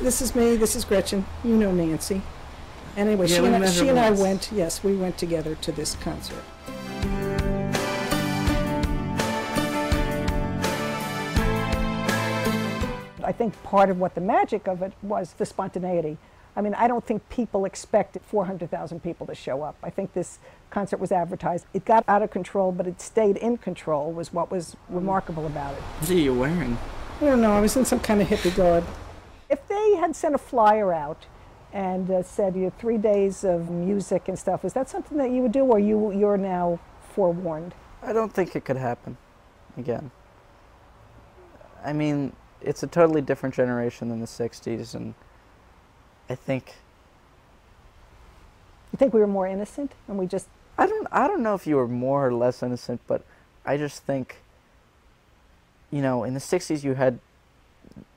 This is me. This is Gretchen. You know Nancy. Anyway, Yeah, she and I went. Yes, we went together to this concert. I think part of what the magic of it was the spontaneity. I mean, I don't think people expected 400,000 people to show up. I think this concert was advertised. It got out of control, but it stayed in control, was what was remarkable about it. What are you wearing? I don't know. I was in some kind of hippie garb. If they had sent a flyer out and said you have 3 days of music and stuff, is that something that you would do, or you're now forewarned? I don't think it could happen again. I mean, it's a totally different generation than the 60s, and I think... You think we were more innocent, and we just... I don't know if you were more or less innocent, but I just think, you know, in the 60s you had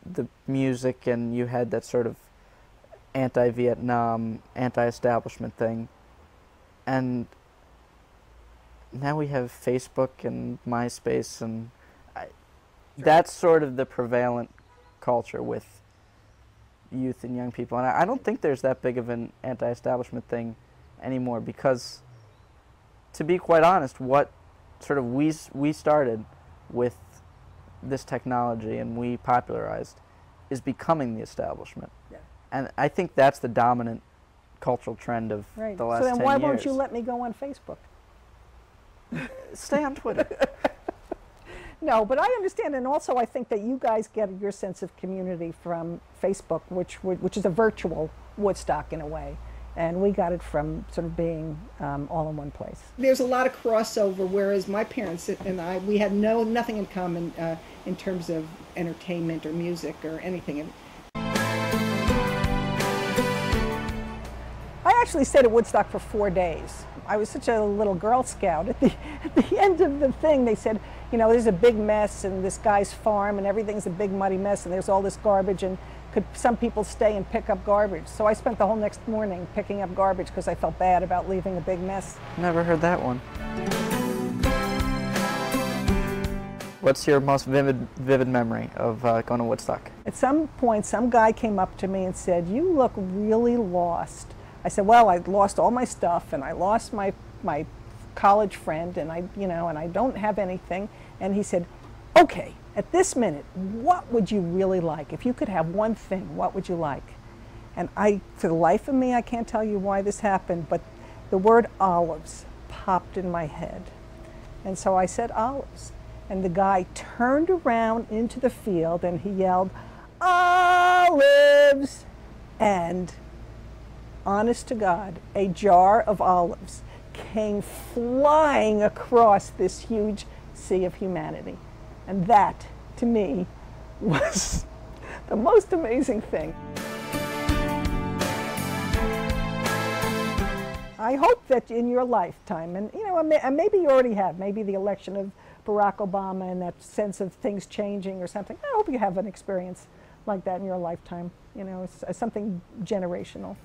the music and you had that sort of anti-Vietnam, anti-establishment thing, and now we have Facebook and MySpace, and that's sort of the prevalent culture with youth and young people. And I don't think there's that big of an anti-establishment thing anymore, because, to be quite honest, what sort of we started with this technology and we popularized is becoming the establishment. Yeah. And I think that's the dominant cultural trend of the last 10 years. So then why won't you let me go on Facebook? Stay on Twitter. No, but I understand, and also I think that you guys get your sense of community from Facebook, which is a virtual Woodstock in a way, and we got it from sort of being all in one place. There's a lot of crossover, whereas my parents and I, we had nothing in common in terms of entertainment or music or anything. I actually stayed at Woodstock for 4 days. I was such a little Girl Scout. At the end of the thing, they said, you know, there's a big mess and this guy's farm and everything's a big muddy mess and there's all this garbage, and could some people stay and pick up garbage? So I spent the whole next morning picking up garbage because I felt bad about leaving a big mess. Never heard that one. What's your most vivid memory of going to Woodstock? At some point, some guy came up to me and said, "You look really lost." I said, "Well, I lost all my stuff, and I lost my college friend, and I don't have anything." And he said, "Okay, at this minute, what would you really like? If you could have one thing, what would you like?" And for the life of me, I can't tell you why this happened, but the word olives popped in my head. And so I said olives. And the guy turned around into the field and he yelled, "Olives!" And honest to God, a jar of olives came flying across this huge sea of humanity. And that, to me, was the most amazing thing. I hope that in your lifetime, and maybe you already have, maybe the election of Barack Obama and that sense of things changing or something, I hope you have an experience like that in your lifetime. You know, it's something generational.